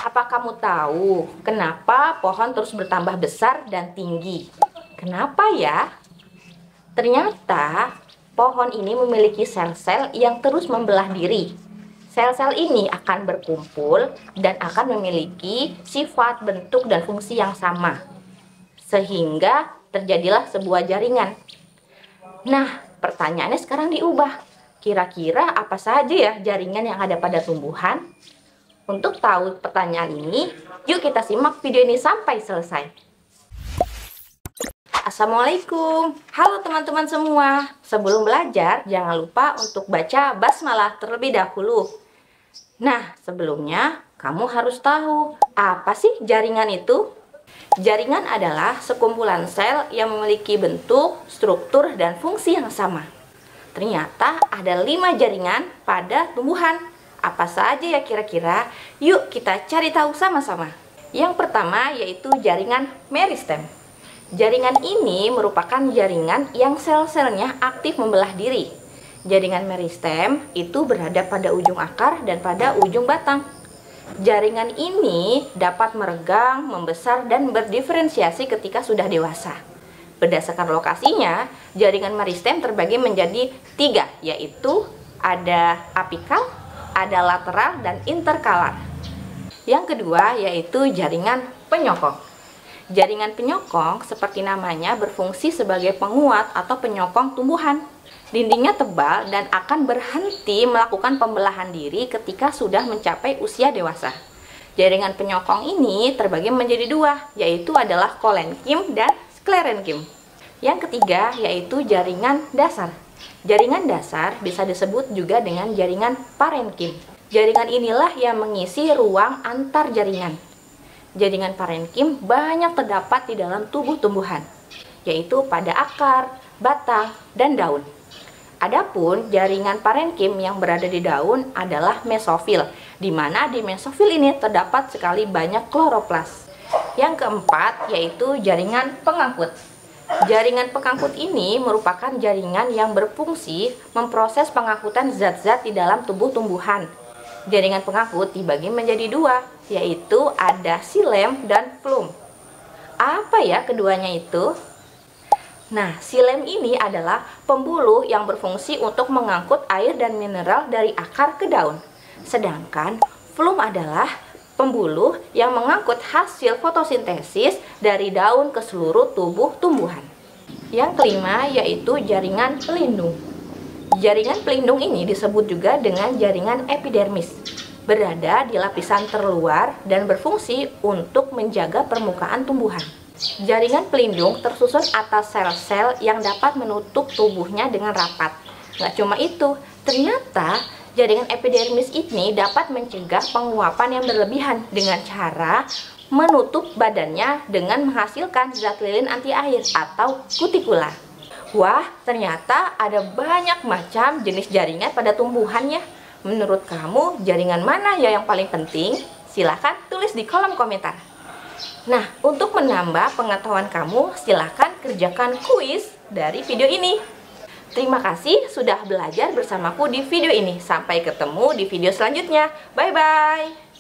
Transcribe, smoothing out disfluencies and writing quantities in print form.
Apa kamu tahu kenapa pohon terus bertambah besar dan tinggi? Kenapa ya? Ternyata pohon ini memiliki sel-sel yang terus membelah diri. Sel-sel ini akan berkumpul dan akan memiliki sifat, bentuk, dan fungsi yang sama. Sehingga terjadilah sebuah jaringan. Nah, pertanyaannya sekarang diubah. Kira-kira apa saja ya jaringan yang ada pada tumbuhan? Untuk tahu pertanyaan ini, yuk kita simak video ini sampai selesai. Assalamualaikum. Halo teman-teman semua. Sebelum belajar, jangan lupa untuk baca basmalah terlebih dahulu. Nah, sebelumnya kamu harus tahu, apa sih jaringan itu? Jaringan adalah sekumpulan sel yang memiliki bentuk, struktur, dan fungsi yang sama. Ternyata ada 5 jaringan pada tumbuhan. Apa saja ya kira-kira? Yuk kita cari tahu sama-sama. Yang pertama yaitu jaringan meristem. Jaringan ini merupakan jaringan yang sel-selnya aktif membelah diri. Jaringan meristem itu berada pada ujung akar dan pada ujung batang. Jaringan ini dapat meregang, membesar, dan berdiferensiasi ketika sudah dewasa. Berdasarkan lokasinya, jaringan meristem terbagi menjadi 3, yaitu ada apikal, ada lateral, dan interkalar. Yang kedua yaitu jaringan penyokong. Jaringan penyokong seperti namanya berfungsi sebagai penguat atau penyokong tumbuhan. Dindingnya tebal dan akan berhenti melakukan pembelahan diri ketika sudah mencapai usia dewasa. Jaringan penyokong ini terbagi menjadi 2, yaitu adalah kolenkim dan sklerenkim. Yang ketiga yaitu jaringan dasar. Jaringan dasar bisa disebut juga dengan jaringan parenkim. Jaringan inilah yang mengisi ruang antar jaringan. Jaringan parenkim banyak terdapat di dalam tubuh tumbuhan, yaitu pada akar, batang, dan daun. Adapun jaringan parenkim yang berada di daun adalah mesofil, di mana di mesofil ini terdapat sekali banyak kloroplas. Yang keempat yaitu jaringan pengangkut. Jaringan pengangkut ini merupakan jaringan yang berfungsi memproses pengangkutan zat-zat di dalam tubuh tumbuhan. Jaringan pengangkut dibagi menjadi 2, yaitu ada xilem dan flum. Apa ya keduanya itu? Nah, xilem ini adalah pembuluh yang berfungsi untuk mengangkut air dan mineral dari akar ke daun. Sedangkan flum adalah pembuluh yang mengangkut hasil fotosintesis dari daun ke seluruh tubuh tumbuhan. Yang kelima yaitu jaringan pelindung. Jaringan pelindung ini disebut juga dengan jaringan epidermis. Berada di lapisan terluar dan berfungsi untuk menjaga permukaan tumbuhan. Jaringan pelindung tersusun atas sel-sel yang dapat menutup tubuhnya dengan rapat. Nggak cuma itu, ternyata jaringan epidermis ini dapat mencegah penguapan yang berlebihan dengan cara menutup badannya dengan menghasilkan zat lilin anti air atau kutikula. Wah, ternyata ada banyak macam jenis jaringan pada tumbuhan ya. Menurut kamu, jaringan mana ya yang paling penting? Silahkan tulis di kolom komentar. Nah, untuk menambah pengetahuan kamu, silahkan kerjakan kuis dari video ini. Terima kasih sudah belajar bersamaku di video ini. Sampai ketemu di video selanjutnya. Bye-bye.